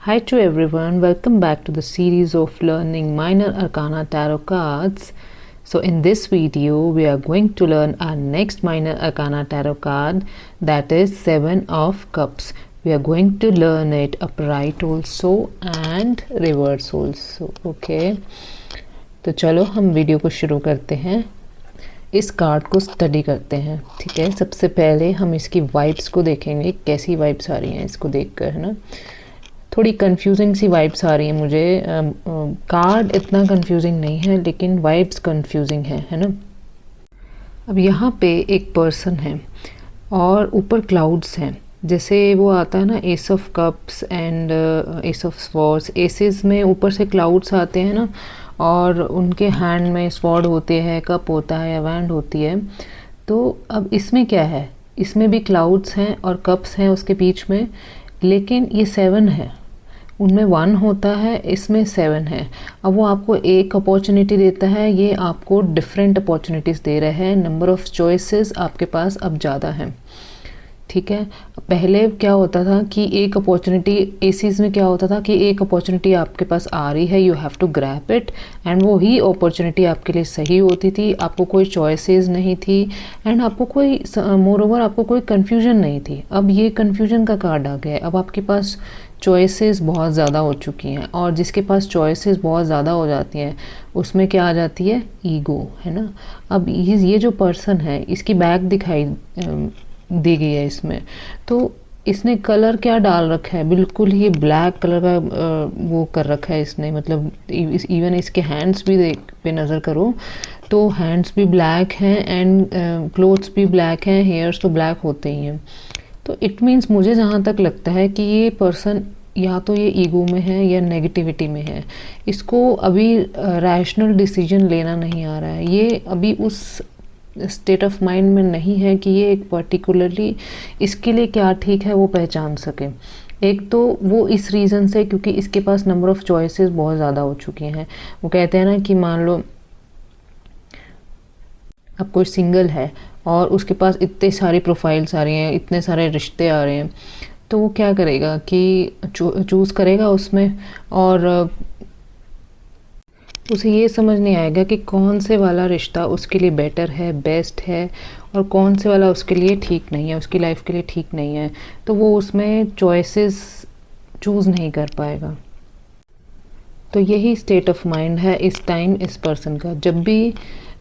Hi to everyone, welcome back to the series of learning Minor Arcana Tarot cards. So in this video, we are going to learn our next Minor Arcana Tarot card, that is Seven of Cups. We are going to learn it upright also and reverse also. Okay, तो चलो हम video को शुरू करते हैं। इस card को study करते हैं। ठीक है, सबसे पहले हम इसकी वाइब्स को देखेंगे, कैसी वाइब्स आ रही हैं इसको देखकर, है ना। थोड़ी कंफ्यूजिंग सी वाइब्स आ रही हैं मुझे। कार्ड इतना कंफ्यूजिंग नहीं है, लेकिन वाइब्स कंफ्यूजिंग है ना। अब यहाँ पे एक पर्सन है और ऊपर क्लाउड्स हैं, जैसे वो आता है ना ace of cups and ace of swords. Aces में ऊपर से क्लाउड्स आते हैं ना, और उनके हैंड में स्वॉर्ड होते हैं, कप होता है या वैंड होती है। तो अब इसमें क्या है, इसमें भी क्लाउड्स हैं और कप्स हैं उसके बीच में, लेकिन ये 7 है। उनमें 1 होता है, इसमें 7 है। अब वो आपको एक अपॉर्चुनिटी देता है, ये आपको डिफरेंट अपॉर्चुनिटीज़ दे रहे हैं। नंबर ऑफ़ चॉइसेस आपके पास अब ज़्यादा हैं। ठीक है, पहले क्या होता था कि एक अपॉर्चुनिटी, एसीज़ में क्या होता था कि एक अपॉर्चुनिटी आपके पास आ रही है, you have to grab it, and वो ही अपॉर्चुनिटी आपके लिए सही होती थी। आपको कोई चॉइसेस नहीं थी, एंड आपको कोई मोर ओवर आपको कोई कन्फ्यूजन नहीं थी। अब ये कन्फ्यूजन का कार्ड आ गया है। अब आपके पास चॉइसेस बहुत ज़्यादा हो चुकी हैं, और जिसके पास चॉइसेस बहुत ज़्यादा हो जाती हैं उसमें क्या आ जाती है, ईगो, है ना। अब ये जो पर्सन है, इसकी बैक दिखाई दी गई है इसमें। तो इसने कलर क्या डाल रखा है, बिल्कुल ही ब्लैक कलर का वो कर रखा है इसने। मतलब इवन इसके हैंड्स भी पे नज़र करो तो हैंड्स भी ब्लैक हैं, एंड क्लोथ्स भी ब्लैक हैं, हेयर्स तो ब्लैक होते ही हैं। तो इट मीन्स मुझे जहाँ तक लगता है कि ये पर्सन या तो ये ईगो में है या नेगेटिविटी में है। इसको अभी रैशनल डिसीजन लेना नहीं आ रहा है। ये अभी उस स्टेट ऑफ माइंड में नहीं है कि ये एक पर्टिकुलरली इसके लिए क्या ठीक है वो पहचान सके। एक तो वो इस रीज़न से क्योंकि इसके पास नंबर ऑफ़ चॉइसेस बहुत ज़्यादा हो चुकी हैं। वो कहते हैं ना कि मान लो अब कोई सिंगल है और उसके पास इतने सारी प्रोफाइल्स आ रही हैं, इतने सारे रिश्ते आ रहे हैं, तो वो क्या करेगा कि चूज़ करेगा उसमें, और उसे ये समझ नहीं आएगा कि कौन से वाला रिश्ता उसके लिए बेटर है, बेस्ट है, और कौन से वाला उसके लिए ठीक नहीं है, उसकी लाइफ के लिए ठीक नहीं है। तो वो उसमें चॉइसेस चूज़ नहीं कर पाएगा। तो यही स्टेट ऑफ माइंड है इस टाइम इस पर्सन का। जब भी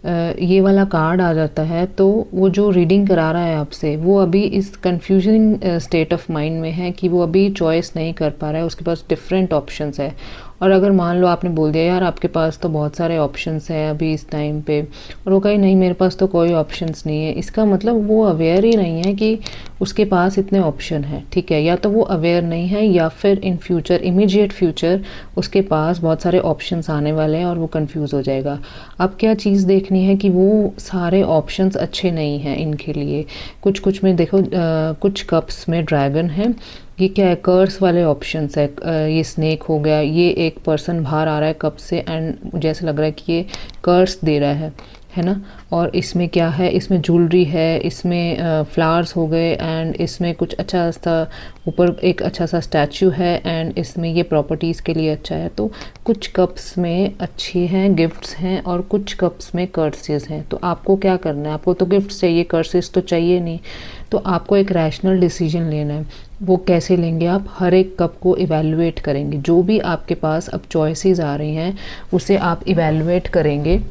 ये वाला कार्ड आ जाता है तो वो जो रीडिंग करा रहा है आपसे, वो अभी इस कंफ्यूजन स्टेट ऑफ माइंड में है कि वो अभी चॉइस नहीं कर पा रहा है, उसके पास डिफरेंट ऑप्शंस है। और अगर मान लो आपने बोल दिया यार आपके पास तो बहुत सारे ऑप्शंस हैं अभी इस टाइम पे, और वो कहीं नहीं मेरे पास तो कोई ऑप्शंस नहीं है, इसका मतलब वो अवेयर ही नहीं है कि उसके पास इतने ऑप्शन हैं। ठीक है, या तो वो अवेयर नहीं है, या फिर इन फ्यूचर, इमीडिएट फ्यूचर, उसके पास बहुत सारे ऑप्शंस आने वाले हैं और वो कंफ्यूज हो जाएगा। अब क्या चीज़ देखनी है कि वो सारे ऑप्शंस अच्छे नहीं हैं इनके लिए। कुछ में देखो, कुछ कप्स में ड्रैगन है, ये क्या है, कर्स वाले ऑप्शंस है। ये स्नेक हो गया, ये एक पर्सन बाहर आ रहा है कप से, एंड जैसे लग रहा है कि ये कर्स दे रहा है ना। और इसमें क्या है, इसमें ज्वेलरी है, इसमें फ्लावर्स हो गए, एंड इसमें कुछ अच्छा सा ऊपर एक अच्छा सा स्टैचू है, एंड इसमें ये प्रॉपर्टीज़ के लिए अच्छा है। तो कुछ कप्स में अच्छे हैं, गिफ्ट्स हैं, और कुछ कप्स में कर्सेस हैं। तो आपको क्या करना है, आपको तो गिफ्ट्स चाहिए, कर्सेस तो चाहिए नहीं। तो आपको एक रैशनल डिसीजन लेना है। वो कैसे लेंगे, आप हर एक कप को इवैल्यूएट करेंगे। जो भी आपके पास अब चॉइसेस आ रही हैं उसे आप इवैल्यूएट करेंगे,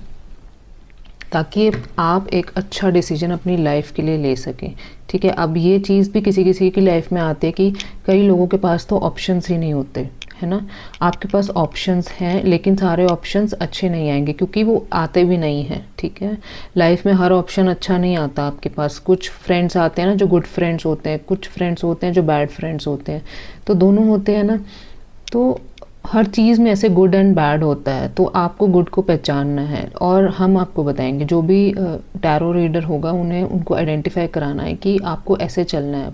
ताकि आप एक अच्छा डिसीजन अपनी लाइफ के लिए ले सकें। ठीक है, अब ये चीज़ भी किसी किसी की लाइफ में आती है कि कई लोगों के पास तो ऑप्शंस ही नहीं होते, है ना। आपके पास ऑप्शंस हैं, लेकिन सारे ऑप्शंस अच्छे नहीं आएंगे क्योंकि वो आते भी नहीं हैं। ठीक है, लाइफ में हर ऑप्शन अच्छा नहीं आता आपके पास। कुछ फ्रेंड्स आते हैं ना जो गुड फ्रेंड्स होते हैं, कुछ फ्रेंड्स होते हैं जो बैड फ्रेंड्स होते हैं, तो दोनों होते हैं ना। तो हर चीज़ में ऐसे गुड एंड बैड होता है, तो आपको गुड को पहचानना है, और हम आपको बताएंगे। जो भी टैरो रीडर होगा उन्हें उनको आइडेंटिफाई कराना है कि आपको ऐसे चलना है,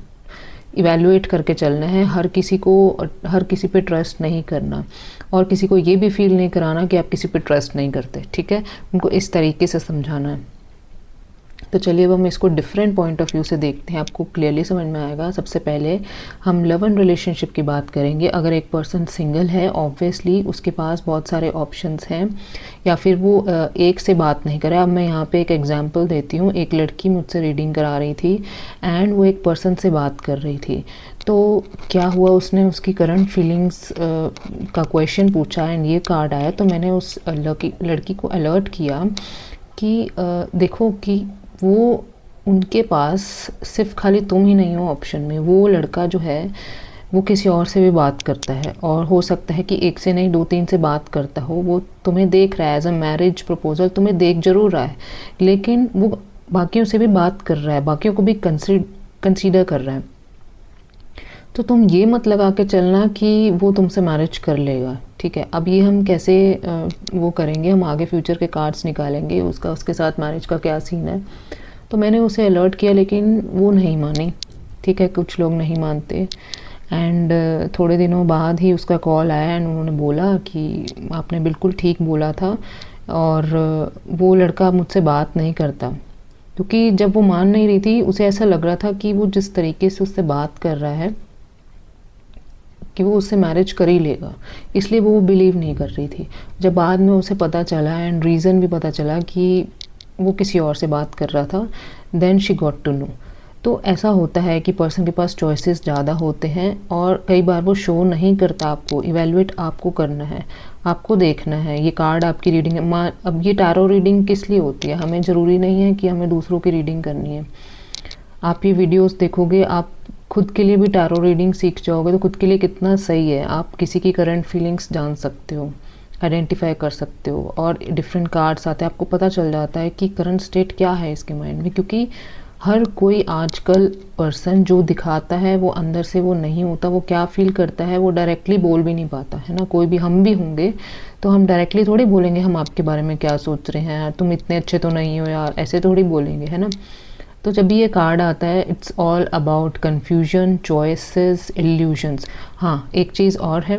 इवैल्यूएट करके चलना है। हर किसी पे ट्रस्ट नहीं करना, और किसी को ये भी फील नहीं कराना कि आप किसी पे ट्रस्ट नहीं करते। ठीक है, उनको इस तरीके से समझाना है। तो चलिए अब हम इसको डिफरेंट पॉइंट ऑफ व्यू से देखते हैं, आपको क्लियरली समझ में आएगा। सबसे पहले हम लव एंड रिलेशनशिप की बात करेंगे। अगर एक पर्सन सिंगल है, ऑब्वियसली उसके पास बहुत सारे ऑप्शंस हैं, या फिर वो एक से बात नहीं करे। अब मैं यहाँ पे एक एग्जांपल देती हूँ। एक लड़की मुझसे रीडिंग करा रही थी एंड वो एक पर्सन से बात कर रही थी। तो क्या हुआ, उसने उसकी करंट फीलिंग्स का क्वेश्चन पूछा एंड ये कार्ड आया। तो मैंने उस लड़की को अलर्ट किया कि देखो कि वो उनके पास सिर्फ खाली तुम ही नहीं हो ऑप्शन में। वो लड़का जो है वो किसी और से भी बात करता है, और हो सकता है कि एक से नहीं 2-3 से बात करता हो। वो तुम्हें देख रहा है एज अ मैरिज प्रपोजल, तुम्हें देख जरूर रहा है, लेकिन वो बाकियों से भी बात कर रहा है, बाकियों को भी कंसीडर कर रहा है। तो तुम ये मत लगा के चलना कि वो तुमसे मैरिज कर लेगा, ठीक है। अब ये हम कैसे वो करेंगे, हम आगे फ्यूचर के कार्ड्स निकालेंगे, उसके साथ मैरिज का क्या सीन है। तो मैंने उसे अलर्ट किया, लेकिन वो नहीं मानी, ठीक है। कुछ लोग नहीं मानते। एंड थोड़े दिनों बाद ही उसका कॉल आया एंड उन्होंने बोला कि आपने बिल्कुल ठीक बोला था, और वो लड़का मुझसे बात नहीं करता। क्योंकि जब वो मान नहीं रही थी, उसे ऐसा लग रहा था कि वो जिस तरीके से उससे बात कर रहा है कि वो उससे मैरिज कर ही लेगा, इसलिए वो बिलीव नहीं कर रही थी। जब बाद में उसे पता चला एंड रीज़न भी पता चला कि वो किसी और से बात कर रहा था, then she got to know. तो ऐसा होता है कि पर्सन के पास चॉइसेस ज़्यादा होते हैं, और कई बार वो शो नहीं करता आपको। इवेलुएट आपको करना है, आपको देखना है। ये कार्ड आपकी रीडिंग है। अब ये टैरो रीडिंग किस लिए होती है, हमें ज़रूरी नहीं है कि हमें दूसरों की रीडिंग करनी है। आप ये वीडियोस देखोगे, आप खुद के लिए भी टैरो रीडिंग सीख जाओगे, तो खुद के लिए कितना सही है। आप किसी की करंट फीलिंग्स जान सकते हो, आइडेंटिफाई कर सकते हो, और डिफरेंट कार्ड्स आते हैं, आपको पता चल जाता है कि करंट स्टेट क्या है इसके माइंड में। क्योंकि हर कोई आजकल पर्सन जो दिखाता है वो अंदर से वो नहीं होता। वो क्या फील करता है वो डायरेक्टली बोल भी नहीं पाता है ना। कोई भी, हम भी होंगे तो हम डायरेक्टली थोड़ी बोलेंगे हम आपके बारे में क्या सोच रहे हैं, तुम इतने अच्छे तो नहीं हो यार, ऐसे थोड़ी बोलेंगे, है ना। तो जब भी ये कार्ड आता है, it's all about confusion, choices, illusions. हाँ, एक चीज़ और है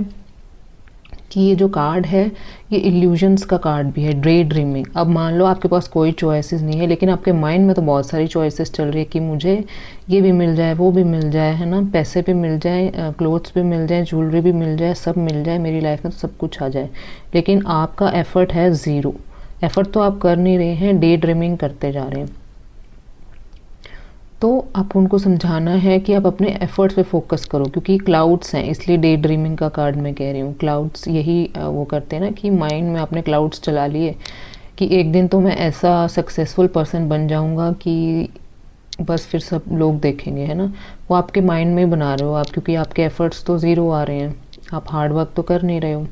कि ये जो कार्ड है ये इल्यूजन्स का कार्ड भी है, डे ड्रीमिंग। अब मान लो आपके पास कोई चॉइसेस नहीं है, लेकिन आपके माइंड में तो बहुत सारी चॉइसेस चल रही है कि मुझे ये भी मिल जाए, वो भी मिल जाए, है ना, पैसे भी मिल जाए, क्लोथ्स भी मिल जाए, ज्वेलरी भी मिल जाए, सब मिल जाए मेरी लाइफ में, तो सब कुछ आ जाए। लेकिन आपका एफर्ट है ज़ीरो। एफर्ट तो आप कर नहीं रहे हैं, डे ड्रीमिंग करते जा रहे हैं। तो आप उनको समझाना है कि आप अपने एफर्ट्स पे फोकस करो, क्योंकि क्लाउड्स हैं, इसलिए डे ड्रीमिंग का कार्ड मैं कह रही हूँ। क्लाउड्स यही वो करते हैं ना कि माइंड में आपने क्लाउड्स चला लिए कि एक दिन तो मैं ऐसा सक्सेसफुल पर्सन बन जाऊँगा कि बस फिर सब लोग देखेंगे, है ना। वो आपके माइंड में बना रहे हो आप, क्योंकि आपके एफर्ट्स तो ज़ीरो आ रहे हैं, आप हार्ड वर्क तो कर नहीं रहे हो।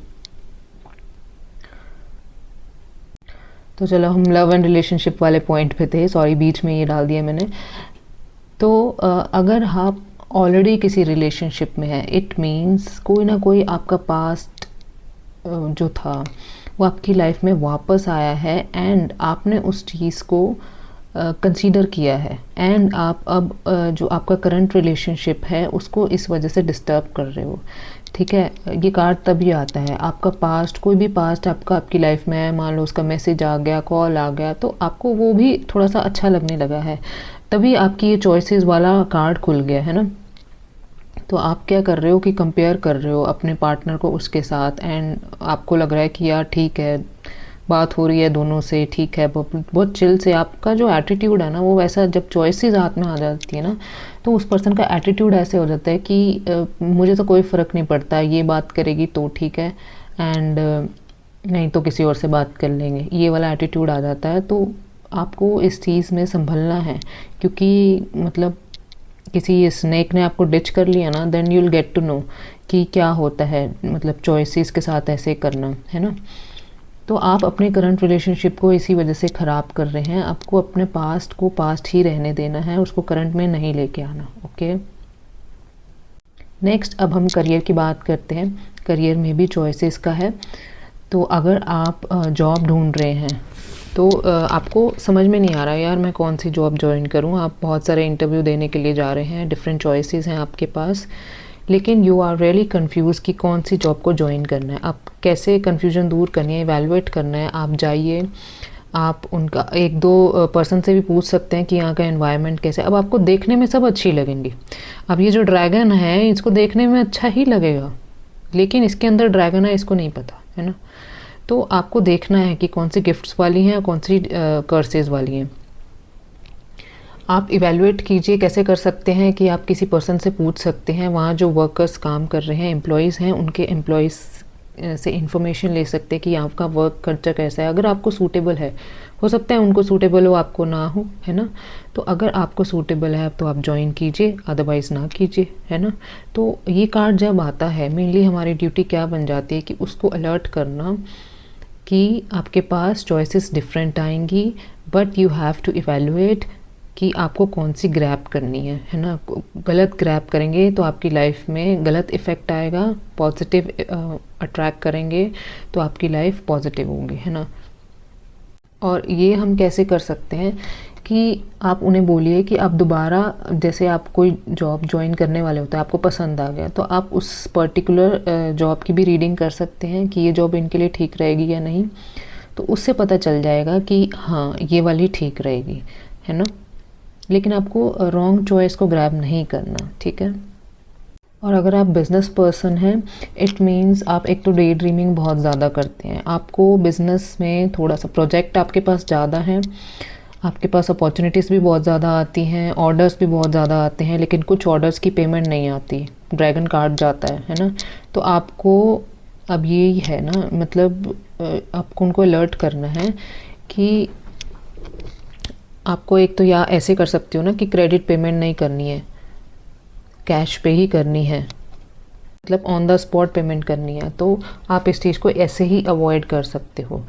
तो चलो हम लव एंड रिलेशनशिप वाले पॉइंट पे थे, सॉरी बीच में ये डाल दिया मैंने। तो अगर आप ऑलरेडी किसी रिलेशनशिप में है, इट मीन्स कोई ना कोई आपका पास्ट जो था वो आपकी लाइफ में वापस आया है, एंड आपने उस चीज़ को कंसीडर किया है, एंड आप अब जो आपका करंट रिलेशनशिप है उसको इस वजह से डिस्टर्ब कर रहे हो, ठीक है। ये कार्ड तभी आता है, आपका पास्ट, कोई भी पास्ट आपका आपकी लाइफ में है, मान लो उसका मैसेज आ गया, कॉल आ गया, तो आपको वो भी थोड़ा सा अच्छा लगने लगा है, तभी आपकी ये चॉइसेस वाला कार्ड खुल गया, है ना। तो आप क्या कर रहे हो कि कंपेयर कर रहे हो अपने पार्टनर को उसके साथ, एंड आपको लग रहा है कि यार ठीक है, बात हो रही है दोनों से, ठीक है, बहुत चिल से। आपका जो एटीट्यूड है ना वो वैसा, जब चॉइसेस हाथ में आ जाती है ना, तो उस पर्सन का एटीट्यूड ऐसे हो जाता है कि मुझे तो कोई फ़र्क नहीं पड़ता, ये बात करेगी तो ठीक है, एंड नहीं तो किसी और से बात कर लेंगे, ये वाला एटीट्यूड आ जाता है। तो आपको इस चीज़ में संभलना है, क्योंकि मतलब किसी स्नेक ने आपको डिच कर लिया ना, then you will get to know कि क्या होता है, मतलब चॉइसेस के साथ ऐसे करना, है ना। तो आप अपने करंट रिलेशनशिप को इसी वजह से ख़राब कर रहे हैं। आपको अपने पास्ट को पास्ट ही रहने देना है, उसको करंट में नहीं लेके आना, ओके। नेक्स्ट अब हम करियर की बात करते हैं। करियर में भी चॉइसेस का है। तो अगर आप जॉब ढूंढ रहे हैं, तो आपको समझ में नहीं आ रहा यार मैं कौन सी जॉब ज्वाइन करूं, आप बहुत सारे इंटरव्यू देने के लिए जा रहे हैं, डिफरेंट चॉइसेस हैं आपके पास, लेकिन यू आर रियली कंफ्यूज कि कौन सी जॉब को ज्वाइन करना है। आप कैसे कन्फ्यूजन दूर करनी है, इवैल्यूएट करना है। आप जाइए, आप उनका एक दो पर्सन से भी पूछ सकते हैं कि यहाँ का एनवायरनमेंट कैसे है। अब आपको देखने में सब अच्छी लगेंगी। अब ये जो ड्रैगन है इसको देखने में अच्छा ही लगेगा, लेकिन इसके अंदर ड्रैगन है इसको नहीं पता है ना। तो आपको देखना है कि कौन सी गिफ्ट्स वाली हैं और कौन सी कर्सेस वाली हैं। आप इवेलुएट कीजिए कैसे कर सकते हैं कि आप किसी पर्सन से पूछ सकते हैं, वहाँ जो वर्कर्स काम कर रहे हैं, एम्प्लॉयज़ हैं, उनके एम्प्लॉयज़ से इन्फॉर्मेशन ले सकते हैं कि आपका वर्क कल्चर कैसा है। अगर आपको सूटेबल है, हो सकता है उनको सूटेबल हो, आपको ना हो, है ना। तो अगर आपको सूटेबल है तो आप ज्वाइन कीजिए, अदरवाइज़ ना कीजिए, है ना। तो ये कार्ड जब आता है, मेनली हमारी ड्यूटी क्या बन जाती है कि उसको अलर्ट करना कि आपके पास चॉइसेस डिफरेंट आएंगी, but you have to evaluate कि आपको कौन सी ग्रैब करनी है ना। गलत ग्रैब करेंगे तो आपकी लाइफ में गलत इफ़ेक्ट आएगा, पॉजिटिव अट्रैक्ट करेंगे तो आपकी लाइफ पॉजिटिव होगी, है ना। और ये हम कैसे कर सकते हैं कि आप उन्हें बोलिए कि आप दोबारा, जैसे आप कोई जॉब ज्वाइन करने वाले होते हैं, आपको पसंद आ गया, तो आप उस पर्टिकुलर जॉब की भी रीडिंग कर सकते हैं कि ये जॉब इनके लिए ठीक रहेगी या नहीं। तो उससे पता चल जाएगा कि हाँ ये वाली ठीक रहेगी, है ना। लेकिन आपको रॉन्ग चॉइस को ग्रैब नहीं करना, ठीक है। और अगर आप बिज़नेस पर्सन हैं, इट मीन्स आप एक तो डे ड्रीमिंग बहुत ज़्यादा करते हैं, आपको बिज़नेस में थोड़ा सा प्रोजेक्ट आपके पास ज़्यादा है, आपके पास अपॉर्चुनिटीज़ भी बहुत ज़्यादा आती हैं, ऑर्डर्स भी बहुत ज़्यादा आते हैं, लेकिन कुछ ऑर्डर्स की पेमेंट नहीं आती, ड्रैगन कार्ड जाता है ना। तो आपको अब यही है ना, मतलब आपको उनको अलर्ट करना है कि आपको एक तो या ऐसे कर सकते हो ना कि क्रेडिट पेमेंट नहीं करनी है, कैश पे ही करनी है, मतलब ऑन द स्पॉट पेमेंट करनी है। तो आप इस चीज़ को ऐसे ही अवॉइड कर सकते हो।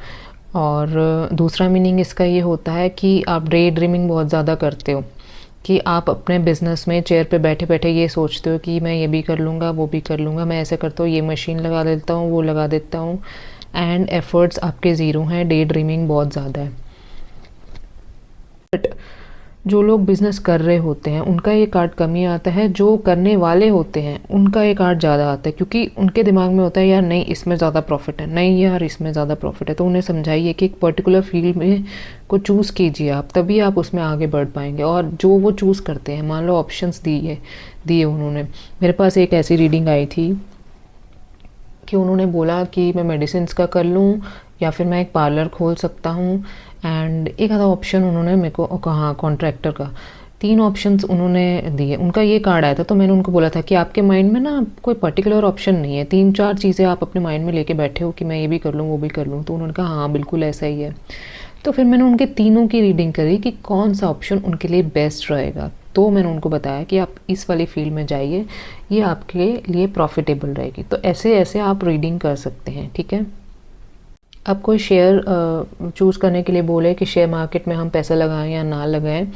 और दूसरा मीनिंग इसका ये होता है कि आप डे ड्रीमिंग बहुत ज़्यादा करते हो, कि आप अपने बिज़नेस में चेयर पे बैठे बैठे ये सोचते हो कि मैं ये भी कर लूँगा, वो भी कर लूँगा, मैं ऐसे करता हूँ, ये मशीन लगा देता हूँ, वो लगा देता हूँ, एंड एफर्ट्स आपके ज़ीरो हैं, डे ड्रीमिंग बहुत ज़्यादा है। बट जो लोग बिज़नेस कर रहे होते हैं उनका ये कार्ड कम ही आता है, जो करने वाले होते हैं उनका ये कार्ड ज़्यादा आता है, क्योंकि उनके दिमाग में होता है यार नहीं इसमें ज़्यादा प्रॉफिट है, नहीं यार इसमें ज़्यादा प्रॉफिट है। तो उन्हें समझाइए कि एक पर्टिकुलर फील्ड में को चूज़ कीजिए आप, तभी आप उसमें आगे बढ़ पाएंगे। और जो वो चूज़ करते हैं, मान लो ऑप्शंस दिए उन्होंने, मेरे पास एक ऐसी रीडिंग आई थी कि उन्होंने बोला कि मैं मेडिसिन का कर लूँ या फिर मैं एक पार्लर खोल सकता हूँ, एंड एक आधा ऑप्शन उन्होंने मेरे को कहा कॉन्ट्रैक्टर का। 3 ऑप्शंस उन्होंने दिए, उनका ये कार्ड आया था। तो मैंने उनको बोला था कि आपके माइंड में ना कोई पर्टिकुलर ऑप्शन नहीं है, 3-4 चीज़ें आप अपने माइंड में लेके बैठे हो कि मैं ये भी कर लूँ वो भी कर लूँ। तो उन्होंने कहा हाँ बिल्कुल ऐसा ही है। तो फिर मैंने उनके तीनों की रीडिंग करी कि कौन सा ऑप्शन उनके लिए बेस्ट रहेगा। तो मैंने उनको बताया कि आप इस वाली फील्ड में जाइए, ये आपके लिए प्रॉफिटेबल रहेगी। तो ऐसे ऐसे आप रीडिंग कर सकते हैं, ठीक है। अब कोई शेयर चूज़ करने के लिए बोले कि शेयर मार्केट में हम पैसा लगाएं या ना लगाएं,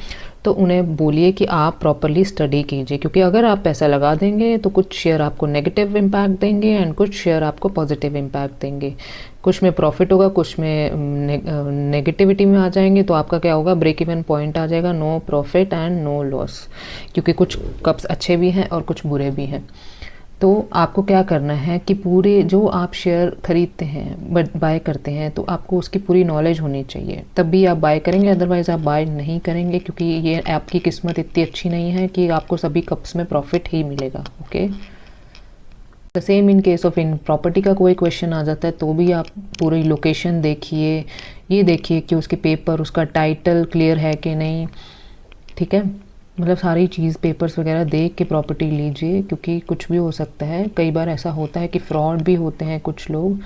तो उन्हें बोलिए कि आप प्रॉपरली स्टडी कीजिए, क्योंकि अगर आप पैसा लगा देंगे तो कुछ शेयर आपको नेगेटिव इम्पैक्ट देंगे एंड कुछ शेयर आपको पॉजिटिव इम्पैक्ट देंगे। कुछ में प्रॉफिट होगा, कुछ में नेगेटिविटी में आ जाएंगे। तो आपका क्या होगा, ब्रेक इवन पॉइंट आ जाएगा, no profit and no loss, क्योंकि कुछ कप्स अच्छे भी हैं और कुछ बुरे भी हैं। तो आपको क्या करना है कि पूरे जो आप शेयर खरीदते हैं, बाय करते हैं, तो आपको उसकी पूरी नॉलेज होनी चाहिए, तब भी आप बाय करेंगे, अदरवाइज़ आप बाय नहीं करेंगे, क्योंकि ये आपकी किस्मत इतनी अच्छी नहीं है कि आपको सभी कप्स में प्रॉफिट ही मिलेगा। Okay, the same in case of in property का कोई क्वेश्चन आ जाता है तो भी आप पूरी लोकेशन देखिए, ये देखिए कि उसके पेपर, उसका टाइटल क्लियर है कि नहीं, ठीक है। मतलब सारी चीज़ पेपर्स वगैरह देख के प्रॉपर्टी लीजिए, क्योंकि कुछ भी हो सकता है। कई बार ऐसा होता है कि फ्रॉड भी होते हैं, कुछ लोग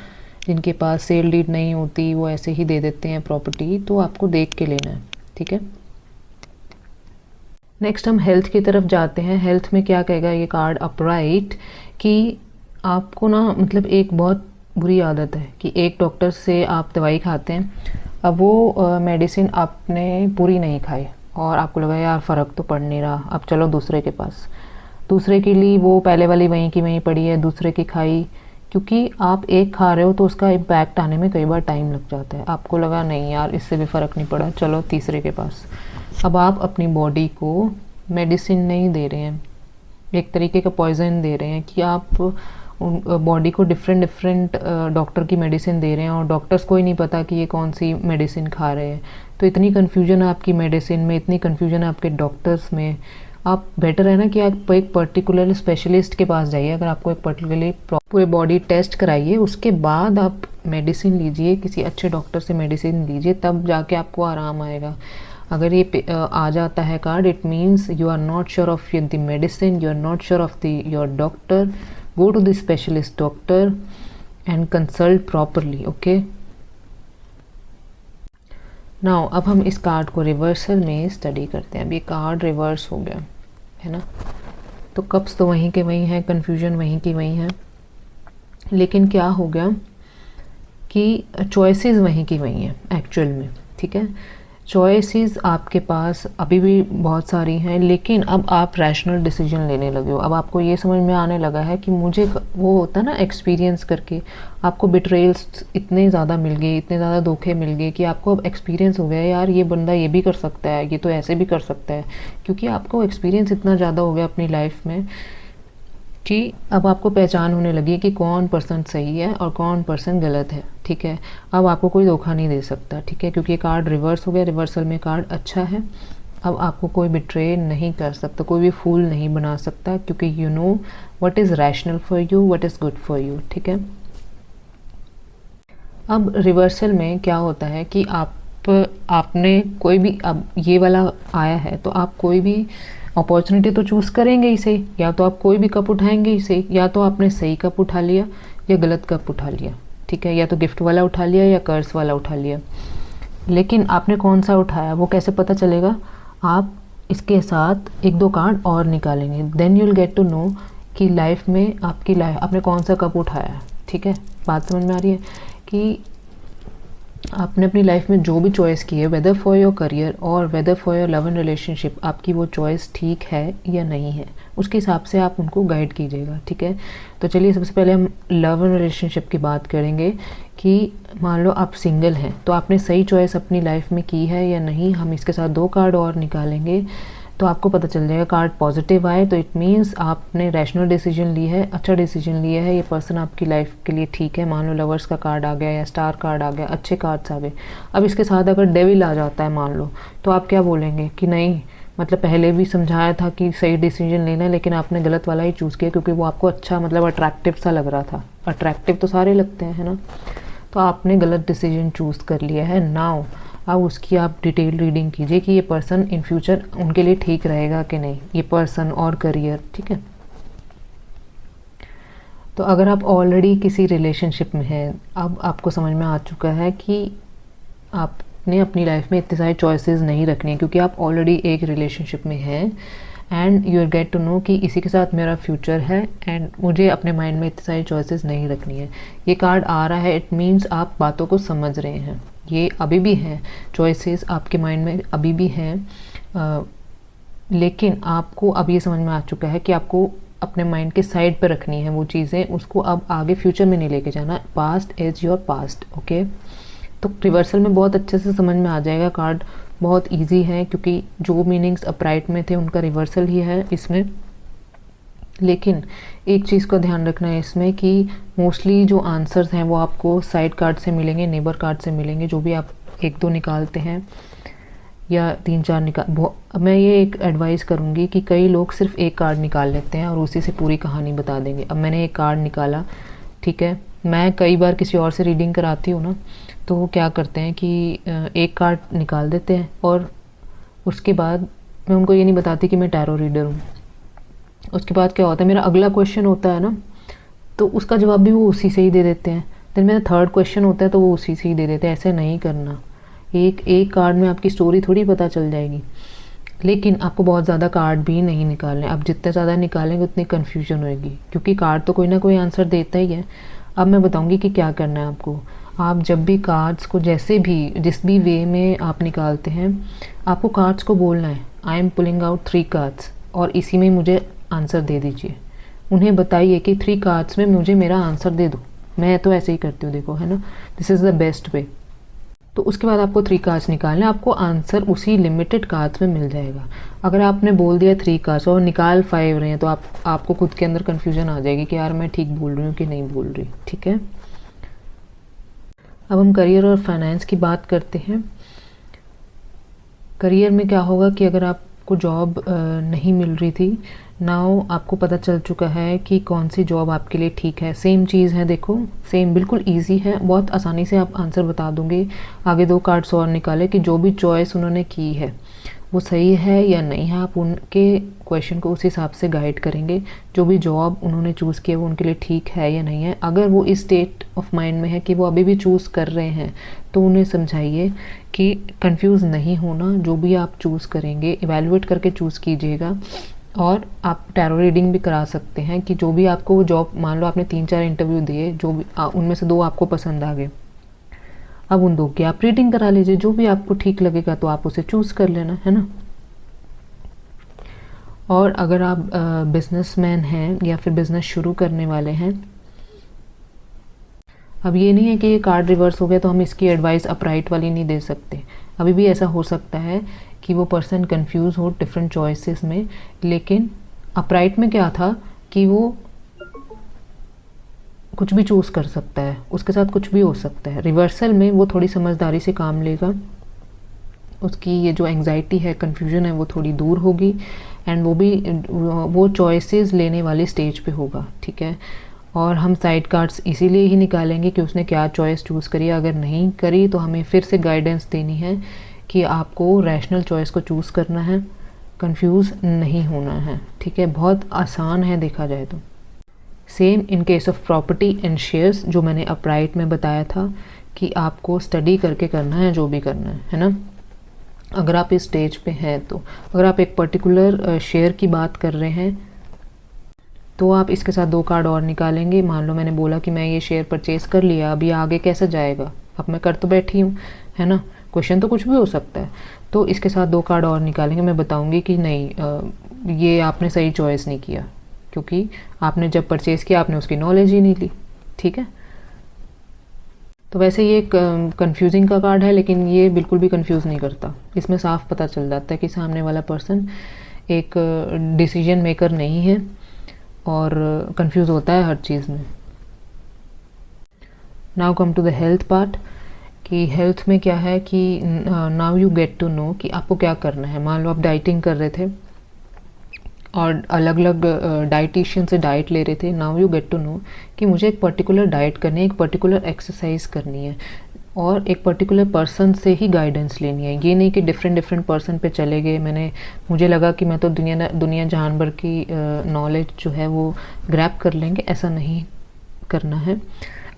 जिनके पास सेल डीड नहीं होती वो ऐसे ही दे देते हैं प्रॉपर्टी, तो आपको देख के लेना है, ठीक है। नेक्स्ट हम हेल्थ की तरफ जाते हैं। हेल्थ में क्या कहेगा ये कार्ड अपराइट, कि आपको ना मतलब एक बहुत बुरी आदत है कि एक डॉक्टर से आप दवाई खाते हैं, अब वो मेडिसिन आपने पूरी नहीं खाई और आपको लगा यार फ़र्क तो पड़ नहीं रहा, अब चलो दूसरे के पास, दूसरे के लिए वो पहले वाली वहीं की वहीं पड़ी है, दूसरे की खाई। क्योंकि आप एक खा रहे हो तो उसका इम्पैक्ट आने में कई बार टाइम लग जाता है। आपको लगा नहीं यार इससे भी फ़र्क नहीं पड़ा, चलो तीसरे के पास। अब आप अपनी बॉडी को मेडिसिन नहीं दे रहे हैं, एक तरीके का पॉइज़न दे रहे हैं कि आप बॉडी को डिफरेंट डिफरेंट डॉक्टर की मेडिसिन दे रहे हैं और डॉक्टर्स को ही नहीं पता कि ये कौन सी मेडिसिन खा रहे हैं। तो इतनी कन्फ्यूजन है आपकी मेडिसिन में, इतनी कन्फ्यूजन है आपके डॉक्टर्स में। आप बेटर है ना कि आप एक पर्टिकुलर स्पेशलिस्ट के पास जाइए। अगर आपको एक पर्टिकुलरली पूरे बॉडी टेस्ट कराइए, उसके बाद आप मेडिसिन लीजिए, किसी अच्छे डॉक्टर से मेडिसिन लीजिए, तब जाके आपको आराम आएगा। अगर ये आ जाता है card, it means you are not sure of the medicine, you are not sure of the your doctor, go to the specialist doctor and consult properly. Okay, now अब हम इस कार्ड को रिवर्सल में स्टडी करते हैं। अब ये card reverse हो गया है ना, तो कप्स तो वहीं के वहीं हैं, कन्फ्यूजन वहीं की वहीं है, लेकिन क्या हो गया कि चॉइसेस वहीं की वहीं हैं एक्चुअल में। ठीक है, चॉइसेस आपके पास अभी भी बहुत सारी हैं, लेकिन अब आप रैशनल डिसीजन लेने लगे हो। अब आपको ये समझ में आने लगा है कि मुझे वो होता है ना एक्सपीरियंस करके, आपको बिट्रेल्स इतने ज़्यादा मिल गए, इतने ज़्यादा धोखे मिल गए कि आपको अब एक्सपीरियंस हो गया है, यार ये बंदा ये भी कर सकता है, ये तो ऐसे भी कर सकता है, क्योंकि आपको एक्सपीरियंस इतना ज़्यादा हो गया अपनी लाइफ में कि अब आपको पहचान होने लगी कि कौन पर्सन सही है और कौन पर्सन गलत है। ठीक है, अब आपको कोई धोखा नहीं दे सकता। ठीक है, क्योंकि ये कार्ड रिवर्स हो गया, रिवर्सल में कार्ड अच्छा है। अब आपको कोई बिट्रे नहीं कर सकता, कोई भी फूल नहीं बना सकता, क्योंकि you know what is rational for you, what is good for you. ठीक है, अब रिवर्सल में क्या होता है कि आपने कोई भी, अब ये वाला आया है तो आप कोई भी अपॉर्चुनिटी तो चूज़ करेंगे इसे, या तो आप कोई भी कप उठाएंगे इसे, या तो आपने सही कप उठा लिया या गलत कप उठा लिया। ठीक है, या तो गिफ्ट वाला उठा लिया या कर्स वाला उठा लिया, लेकिन आपने कौन सा उठाया वो कैसे पता चलेगा? आप इसके साथ एक दो कार्ड और निकालेंगे, then you will get to know कि लाइफ में आपकी लाइफ आपने कौन सा कप उठाया है। ठीक है, बात समझ में आ रही है कि आपने अपनी लाइफ में जो भी चॉइस की है, वेदर फॉर योर करियर और whether for your love and relationship, आपकी वो चॉइस ठीक है या नहीं है, उसके हिसाब से आप उनको गाइड कीजिएगा। ठीक है, तो चलिए सबसे पहले हम लव एंड रिलेशनशिप की बात करेंगे कि मान लो आप सिंगल हैं तो आपने सही चॉइस अपनी लाइफ में की है या नहीं। हम इसके साथ दो कार्ड और निकालेंगे तो आपको पता चल जाएगा। कार्ड पॉजिटिव आए तो इट मीन्स आपने रैशनल डिसीजन ली है, अच्छा डिसीजन लिया है, ये पर्सन आपकी लाइफ के लिए ठीक है। मान लो लवर्स का कार्ड आ गया या स्टार कार्ड आ गया, अच्छे कार्ड्स आ गए। अब इसके साथ अगर डेविल आ जाता है मान लो, तो आप क्या बोलेंगे कि नहीं, मतलब पहले भी समझाया था कि सही डिसीजन लेना है, लेकिन आपने गलत वाला ही चूज़ किया क्योंकि वो आपको अच्छा मतलब अट्रैक्टिव सा लग रहा था। अट्रैक्टिव तो सारे लगते हैं, है ना, तो आपने गलत डिसीजन चूज़ कर लिया है। नाउ अब उसकी आप डिटेल रीडिंग कीजिए कि ये पर्सन इन फ्यूचर उनके लिए ठीक रहेगा कि नहीं, ये पर्सन और करियर। ठीक है, तो अगर आप ऑलरेडी किसी रिलेशनशिप में हैं, अब आपको समझ में आ चुका है कि आपने अपनी लाइफ में इतने सारे चॉइसेस नहीं रखनी है, क्योंकि आप ऑलरेडी एक रिलेशनशिप में हैं and you are get to know कि इसी के साथ मेरा फ्यूचर है एंड मुझे अपने माइंड में इतनी सारी चॉइसेस नहीं रखनी है। ये कार्ड आ रहा है, इट मीन्स आप बातों को समझ रहे हैं, ये अभी भी हैं, चॉइसेस आपके माइंड में अभी भी हैं, लेकिन आपको अब ये समझ में आ चुका है कि आपको अपने माइंड के साइड पे रखनी है वो चीज़ें, उसको अब आगे फ्यूचर में नहीं लेके जाना। Past is your past. Okay, तो रिवर्सल में बहुत अच्छे से समझ में आ जाएगा। कार्ड बहुत इजी है क्योंकि जो मीनिंग्स अपराइट में थे उनका रिवर्सल ही है इसमें। लेकिन एक चीज़ का ध्यान रखना है इसमें कि मोस्टली जो आंसर्स हैं वो आपको साइड कार्ड से मिलेंगे, नेबर कार्ड से मिलेंगे। जो भी आप एक दो निकालते हैं या तीन चार मैं ये एक एडवाइस करूँगी कि कई लोग सिर्फ एक कार्ड निकाल लेते हैं और उसी से पूरी कहानी बता देंगे। अब मैंने एक कार्ड निकाला, ठीक है, मैं कई बार किसी और से रीडिंग कराती हूँ ना, तो वो क्या करते हैं कि एक कार्ड निकाल देते हैं और उसके बाद मैं उनको ये नहीं बताती कि मैं टैरो रीडर हूँ। उसके बाद क्या होता है, मेरा अगला क्वेश्चन होता है ना, तो उसका जवाब भी वो उसी से ही दे देते हैं। फिर मेरा थर्ड क्वेश्चन होता है तो वो उसी से ही दे देते हैं। ऐसे नहीं करना, एक कार्ड में आपकी स्टोरी थोड़ी पता चल जाएगी। लेकिन आपको बहुत ज़्यादा कार्ड भी नहीं निकालने, आप जितने ज़्यादा निकालेंगे उतनी कन्फ्यूजन होगी, क्योंकि कार्ड तो कोई ना कोई आंसर देता ही है। अब मैं बताऊंगी कि क्या करना है आपको। आप जब भी कार्ड्स को जिस भी वे में आप निकालते हैं, आपको कार्ड्स को बोलना है I am pulling out 3 cards और इसी में मुझे आंसर दे दीजिए। उन्हें बताइए कि 3 कार्ड्स में मुझे मेरा आंसर दे दो। मैं तो ऐसे ही करती हूँ, देखो, है ना, this is the best way. तो उसके बाद आपको 3 कार्ड्स निकालने, आपको आंसर उसी लिमिटेड कार्ड्स में मिल जाएगा। अगर आपने बोल दिया 3 कार्ड्स और निकाल 5 रहे हैं तो आपको खुद के अंदर कन्फ्यूजन आ जाएगी कि यार मैं ठीक बोल रही हूँ कि नहीं बोल रही। ठीक है, अब हम करियर और फाइनेंस की बात करते हैं। करियर में क्या होगा कि अगर आपको जॉब नहीं मिल रही थी, नाउ आपको पता चल चुका है कि कौन सी जॉब आपके लिए ठीक है। सेम चीज़ है, देखो सेम, बिल्कुल इजी है, बहुत आसानी से आप आंसर बता दोगे। आगे 2 कार्ड्स और निकाले कि जो भी चॉइस उन्होंने की है वो सही है या नहीं है, आप उनके क्वेश्चन को उस हिसाब से गाइड करेंगे। जो भी जॉब उन्होंने चूज़ किया वो उनके लिए ठीक है या नहीं है। अगर वो इस स्टेट ऑफ माइंड में है कि वो अभी भी चूज़ कर रहे हैं तो उन्हें समझाइए कि कंफ्यूज नहीं होना, जो भी आप चूज़ करेंगे इवैल्यूएट करके चूज़ कीजिएगा। और आप टैरो रीडिंग भी करा सकते हैं कि जो भी आपको वो जॉब, मान लो आपने 3-4 इंटरव्यू दिए, जो भी उनमें से 2 आपको पसंद आ गए, अब उन 2 की आप रीडिंग करा लीजिए। जो भी आपको ठीक लगेगा तो आप उसे चूज़ कर लेना, है ना। और अगर आप बिजनेसमैन हैं या फिर बिजनेस शुरू करने वाले हैं, अब ये नहीं है कि ये कार्ड रिवर्स हो गया तो हम इसकी एडवाइस अपराइट वाली नहीं दे सकते। अभी भी ऐसा हो सकता है कि वो पर्सन कंफ्यूज हो डिफरेंट चॉइसेस में, लेकिन अपराइट में क्या था कि वो कुछ भी चूज़ कर सकता है, उसके साथ कुछ भी हो सकता है। रिवर्सल में वो थोड़ी समझदारी से काम लेगा, उसकी ये जो एंग्जाइटी है, कन्फ्यूजन है, वो थोड़ी दूर होगी एंड वो चॉइसेस लेने वाली स्टेज पे होगा। ठीक है, और हम साइड कार्ड्स इसीलिए ही निकालेंगे कि उसने क्या चॉइस चूज़ करी। अगर नहीं करी तो हमें फिर से गाइडेंस देनी है कि आपको रैशनल चॉइस को चूज़ करना है, कंफ्यूज नहीं होना है। ठीक है, बहुत आसान है देखा जाए तो। Same in case of property and shares, जो मैंने अपराइट में बताया था कि आपको स्टडी करके करना है जो भी करना है ना। अगर आप इस स्टेज पे हैं तो अगर आप एक पर्टिकुलर शेयर की बात कर रहे हैं तो आप इसके साथ 2 कार्ड और निकालेंगे। मान लो मैंने बोला कि मैं ये शेयर परचेज कर लिया, अभी आगे कैसे जाएगा, अब मैं कर तो बैठी हूँ, है ना, क्वेश्चन तो कुछ भी हो सकता है। तो इसके साथ 2 कार्ड और निकालेंगे, मैं बताऊंगी कि नहीं ये आपने सही चॉइस नहीं किया, क्योंकि आपने जब परचेज़ किया आपने उसकी नॉलेज ही नहीं ली। ठीक है, तो वैसे ये कंफ्यूजिंग का कार्ड है, लेकिन ये बिल्कुल भी कंफ्यूज नहीं करता। इसमें साफ पता चल जाता है कि सामने वाला पर्सन एक डिसीजन मेकर नहीं है और कंफ्यूज होता है हर चीज़ में। Now come to the health part, कि हेल्थ में क्या है कि now you get to know कि आपको क्या करना है। मान लो आप डाइटिंग कर रहे थे और अलग अलग डाइटिशियन से डाइट ले रहे थे, now you get to know कि मुझे एक पर्टिकुलर डाइट करनी है, एक पर्टिकुलर एक्सरसाइज करनी है और एक पर्टिकुलर पर्सन से ही गाइडेंस लेनी है। ये नहीं कि डिफरेंट पर्सन पे चले गए, मुझे लगा कि मैं तो दुनिया जहान भर की नॉलेज जो है वो ग्रैब कर लेंगे, ऐसा नहीं करना है।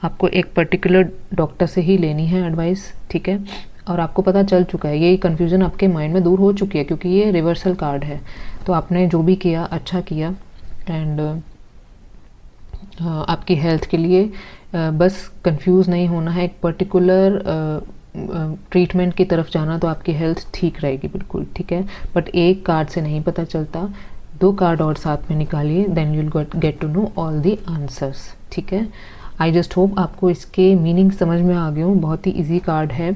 आपको एक पर्टिकुलर डॉक्टर से ही लेनी है एडवाइस। ठीक है, और आपको पता चल चुका है, ये कन्फ्यूज़न आपके माइंड में दूर हो चुकी है क्योंकि ये रिवर्सल कार्ड है। तो आपने जो भी किया अच्छा किया एंड आपकी हेल्थ के लिए बस कंफ्यूज नहीं होना है, एक पर्टिकुलर ट्रीटमेंट की तरफ जाना तो आपकी हेल्थ ठीक रहेगी बिल्कुल। ठीक है, बट एक कार्ड से नहीं पता चलता, 2 कार्ड और साथ में निकालिए, then you will get to know all the answers. ठीक है, आई जस्ट होप आपको इसके मीनिंग समझ में आ गए हो। बहुत ही ईजी कार्ड है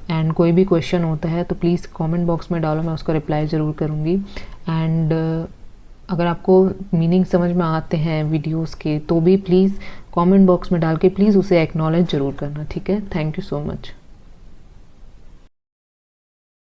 एंड कोई भी क्वेश्चन होता है तो प्लीज़ कमेंट बॉक्स में डालो, मैं उसका रिप्लाई ज़रूर करूँगी। एंड अगर आपको मीनिंग समझ में आते हैं वीडियोस के तो भी प्लीज़ कमेंट बॉक्स में डाल के प्लीज़ उसे एक्नॉलेज ज़रूर करना। ठीक है, थैंक यू सो मच।